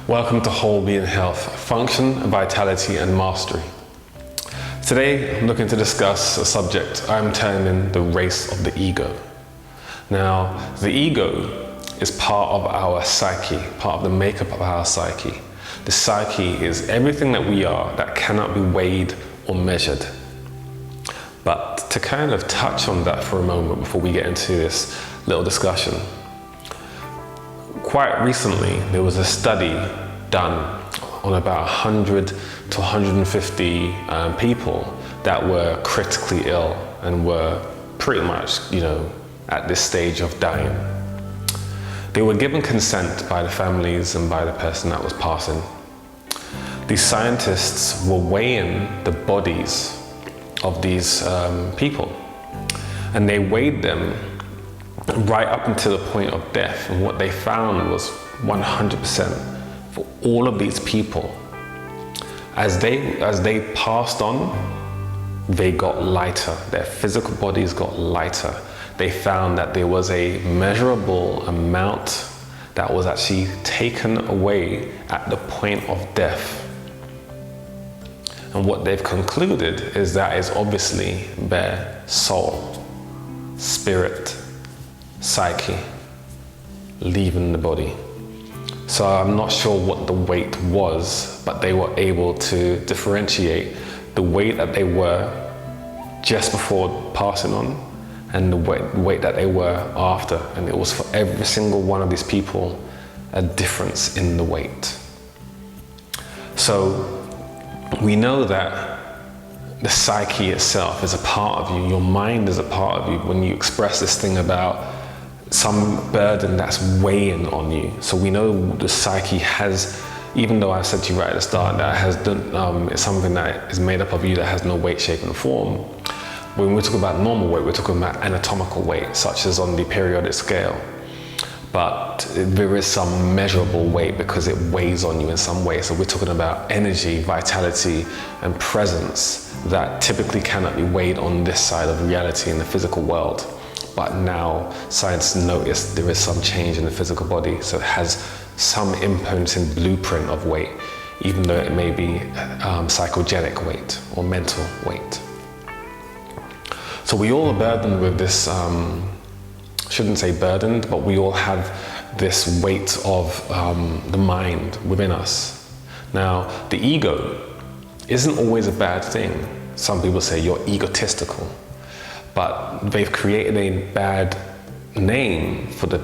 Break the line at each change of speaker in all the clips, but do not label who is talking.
Welcome to Whole Being Health, Function, Vitality and Mastery. Today I'm looking to discuss a subject I'm terming the race of the ego. Now, the ego is part of our psyche, part of the makeup of our psyche. The psyche is everything that we are that cannot be weighed or measured. But to kind of touch on that for a moment before we get into this little discussion, quite recently there was a study done on about 100 to 150 people that were critically ill and were pretty much, at this stage of dying. They were given consent by the families and by the person that was passing. These scientists were weighing the bodies of these people, and they weighed them right up until the point of death, and what they found was 100% for all of these people. As they passed on, they got lighter. Their physical bodies got lighter. They found that there was a measurable amount that was actually taken away at the point of death. And what they've concluded is that is obviously their soul, spirit, psyche leaving the body. So I'm not sure what the weight was, but they were able to differentiate the weight that they were just before passing on and the weight that they were after. And it was for every single one of these people a difference in the weight. So we know that the psyche itself is a part of you, your mind is a part of you when you express this thing about some burden that's weighing on you. So we know the psyche has, even though I said to you right at the start that it's something that is made up of you that has no weight, shape and form. When we talk about normal weight, we're talking about anatomical weight, such as on the periodic scale. But there is some measurable weight because it weighs on you in some way. So we're talking about energy, vitality and presence that typically cannot be weighed on this side of reality in the physical world. But now science noticed there is some change in the physical body, so it has some imprinting blueprint of weight, even though it may be psychogenic weight or mental weight. So we all are burdened with this, shouldn't say burdened, but we all have this weight of the mind within us. Now, the ego isn't always a bad thing. Some people say you're egotistical. But they've created a bad name for the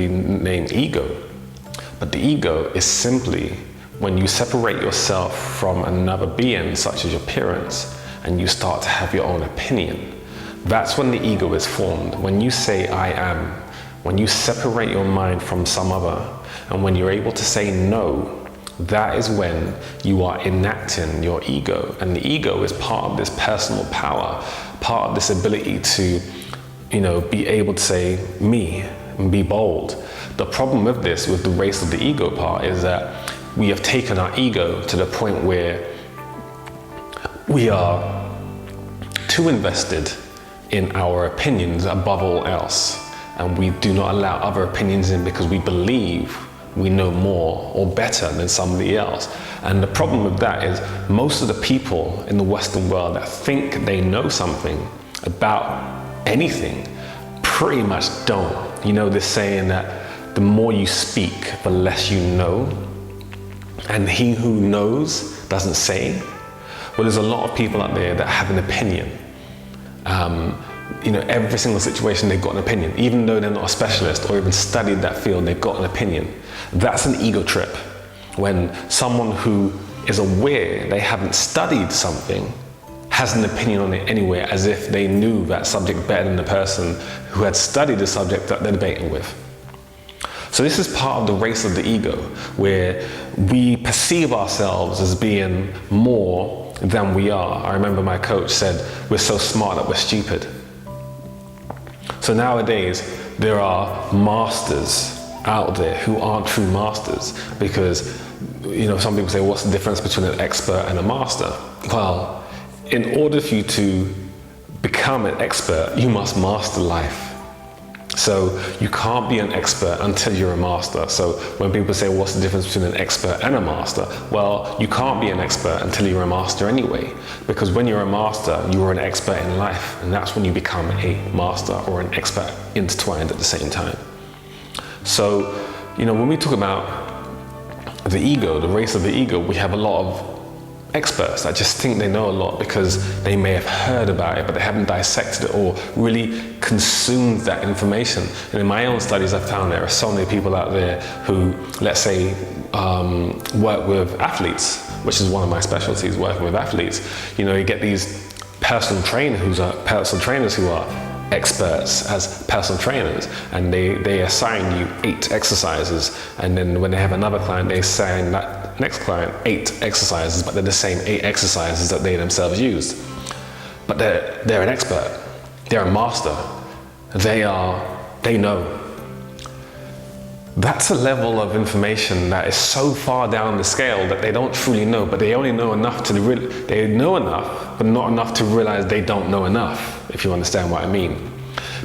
name ego. But the ego is simply when you separate yourself from another being, such as your parents, and you start to have your own opinion. That's when the ego is formed. When you say I am, when you separate your mind from some other, and when you're able to say no, that is when you are enacting your ego. And the ego is part of this personal power, part of this ability to, be able to say me and be bold. The problem with this, with the race of the ego part, is that we have taken our ego to the point where we are too invested in our opinions above all else. And we do not allow other opinions in because we believe we know more or better than somebody else. And the problem with that is most of the people in the Western world that think they know something about anything pretty much don't. This saying that the more you speak, the less you know. And he who knows doesn't say. Well, there's a lot of people out there that have an opinion. Every single situation they've got an opinion. Even though they're not a specialist or even studied that field, they've got an opinion. That's an ego trip. When someone who is aware they haven't studied something has an opinion on it anyway, as if they knew that subject better than the person who had studied the subject that they're debating with. So this is part of the race of the ego, where we perceive ourselves as being more than we are. I remember my coach said, we're so smart that we're stupid. So nowadays, there are masters out there who aren't true masters because, some people say, what's the difference between an expert and a master? Well, in order for you to become an expert, you must master life. So you can't be an expert until you're a master. So when people say, what's the difference between an expert and a master? Well, you can't be an expert until you're a master anyway. Because when you're a master, you're an expert in life. And that's when you become a master or an expert intertwined at the same time. So, when we talk about the ego, the race of the ego, we have a lot of experts that just think they know a lot because they may have heard about it, but they haven't dissected it or really consumed that information. And in my own studies, I found there are so many people out there who, let's say, work with athletes, which is one of my specialties, working with athletes. You get these personal trainers who are experts as personal trainers, and they assign you 8 exercises, and then when they have another client, they assign that next client 8 exercises, but they're the same 8 exercises that they themselves used. But they're an expert, they're a master, they know. That's a level of information that is so far down the scale that they don't truly know, but they only know enough they know enough, but not enough to realize they don't know enough, if you understand what I mean.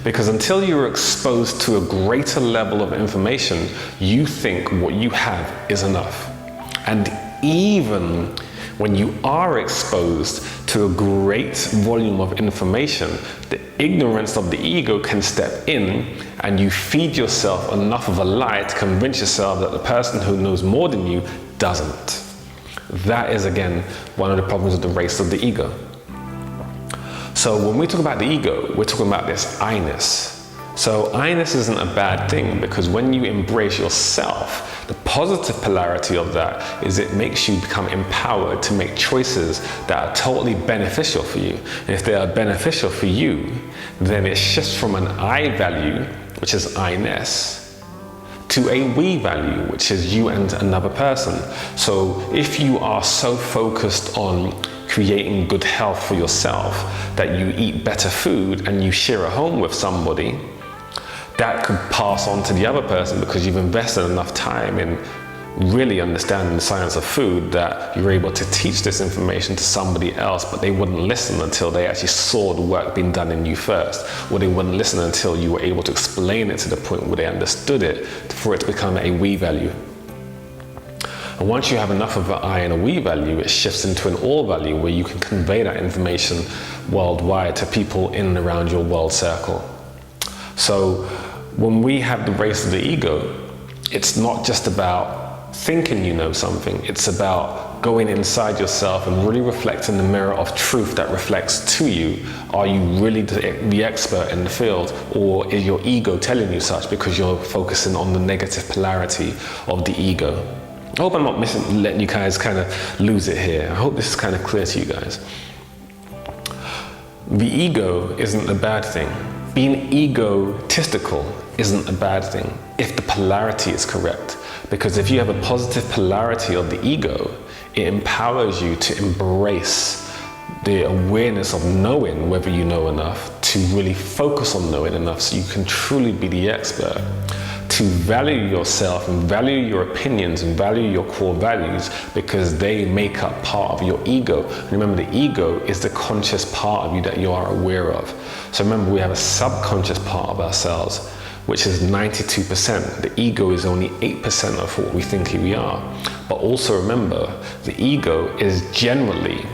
Because until you're exposed to a greater level of information, you think what you have is enough. And even when you are exposed to a great volume of information, the ignorance of the ego can step in, and you feed yourself enough of a lie to convince yourself that the person who knows more than you doesn't. That is, again, one of the problems of the race of the ego. So when we talk about the ego, we're talking about this I-ness. So I-ness isn't a bad thing, because when you embrace yourself, the positive polarity of that is it makes you become empowered to make choices that are totally beneficial for you. And if they are beneficial for you, then it shifts from an I value, which is I-ness, to a we value, which is you and another person. So if you are so focused on creating good health for yourself that you eat better food and you share a home with somebody, that could pass on to the other person because you've invested enough time in really understanding the science of food that you're able to teach this information to somebody else, but they wouldn't listen until they actually saw the work being done in you first, or they wouldn't listen until you were able to explain it to the point where they understood it for it to become a we value. And once you have enough of an I and a we value, it shifts into an all value where you can convey that information worldwide to people in and around your world circle. So when we have the race of the ego, it's not just about thinking you know something, it's about going inside yourself and really reflecting the mirror of truth that reflects to you. Are you really the expert in the field, or is your ego telling you such because you're focusing on the negative polarity of the ego? I hope I'm not letting you guys kind of lose it here. I hope this is kind of clear to you guys. The ego isn't a bad thing. Being egotistical isn't a bad thing if the polarity is correct. Because if you have a positive polarity of the ego, it empowers you to embrace the awareness of knowing whether you know enough, to really focus on knowing enough so you can truly be the expert, to value yourself and value your opinions and value your core values, because they make up part of your ego. Remember, the ego is the conscious part of you that you are aware of. So remember, we have a subconscious part of ourselves, which is 92%. The ego is only 8% of what we think we are. But also remember, the ego is generally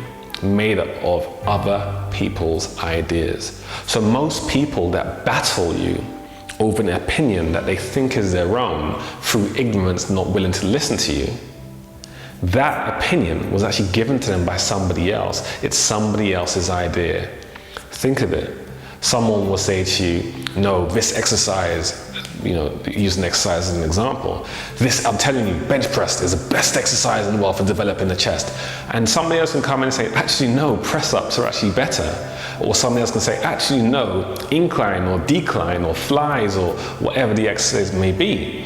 made up of other people's ideas. So most people that battle you over an opinion that they think is their own through ignorance, not willing to listen to you, that opinion was actually given to them by somebody else. It's somebody else's idea. Think of it. Someone will say to you, no, this exercise, using exercise as an example, I'm telling you, bench press is the best exercise in the world for developing the chest. And somebody else can come in and say, actually no, press ups are actually better. Or somebody else can say, actually no, incline or decline or flies or whatever the exercise may be.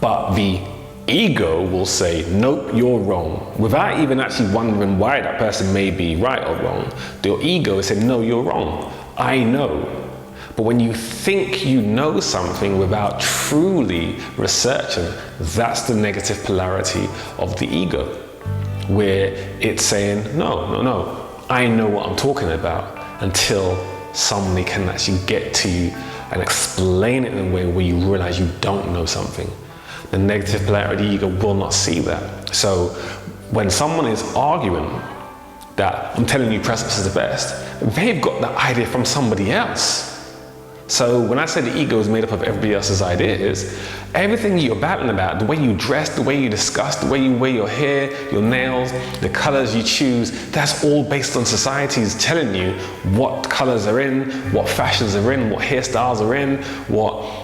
But the ego will say, nope, you're wrong, without even actually wondering why that person may be right or wrong. Your ego is saying, no, you're wrong. I know. But when you think you know something without truly researching, that's the negative polarity of the ego, where it's saying, no, I know what I'm talking about, until somebody can actually get to you and explain it in a way where you realize you don't know something. The negative polarity ego will not see that. So when someone is arguing that I'm telling you precipice is the best, they've got the idea from somebody else. So when I say the ego is made up of everybody else's ideas, everything you're battling about, the way you dress, the way you discuss, the way you wear your hair, your nails, the colors you choose, that's all based on society's telling you what colors are in, what fashions are in, what hairstyles are in, what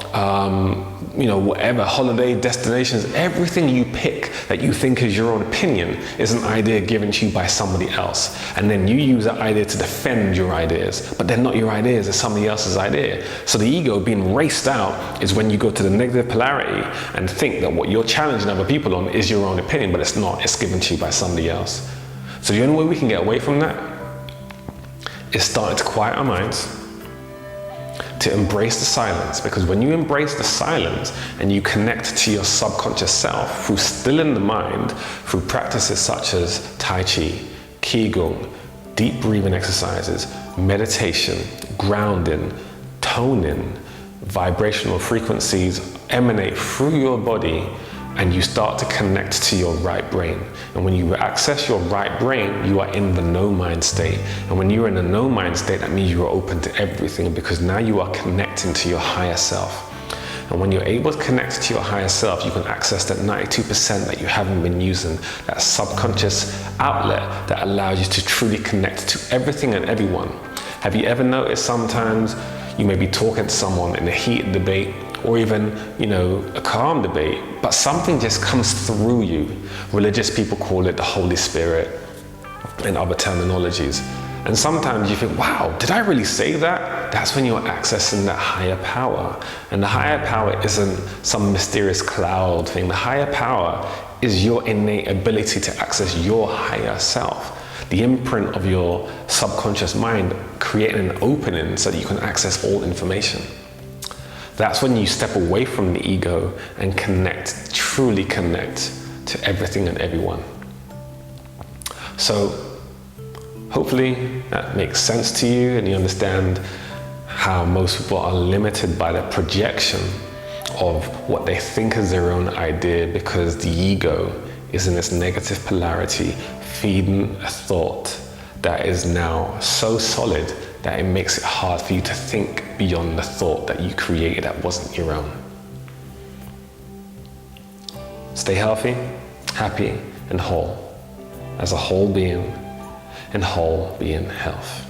whatever holiday destinations, everything you pick that you think is your own opinion is an idea given to you by somebody else. And then you use that idea to defend your ideas, but they're not your ideas, they're somebody else's idea. So the ego being raced out is when you go to the negative polarity and think that what you're challenging other people on is your own opinion, but it's not, it's given to you by somebody else. So the only way we can get away from that is starting to quiet our minds, to embrace the silence, because when you embrace the silence and you connect to your subconscious self through stilling the mind, through practices such as Tai Chi, Qigong, deep breathing exercises, meditation, grounding, toning, vibrational frequencies emanate through your body, and you start to connect to your right brain. And when you access your right brain, you are in the no-mind state. And when you're in the no-mind state, that means you are open to everything, because now you are connecting to your higher self. And when you're able to connect to your higher self, you can access that 92% that you haven't been using, that subconscious outlet that allows you to truly connect to everything and everyone. Have you ever noticed sometimes you may be talking to someone in a heated debate, or even, a calm debate, but something just comes through you. Religious people call it the Holy Spirit and other terminologies. And sometimes you think, wow, did I really say that? That's when you're accessing that higher power. And the higher power isn't some mysterious cloud thing. The higher power is your innate ability to access your higher self. The imprint of your subconscious mind creating an opening so that you can access all information. That's when you step away from the ego and connect, truly connect to everything and everyone. So hopefully that makes sense to you, and you understand how most people are limited by the projection of what they think is their own idea, because the ego is in this negative polarity, feeding a thought that is now so solid that it makes it hard for you to think beyond the thought that you created that wasn't your own. Stay healthy, happy, and whole, as a whole being, and whole being health.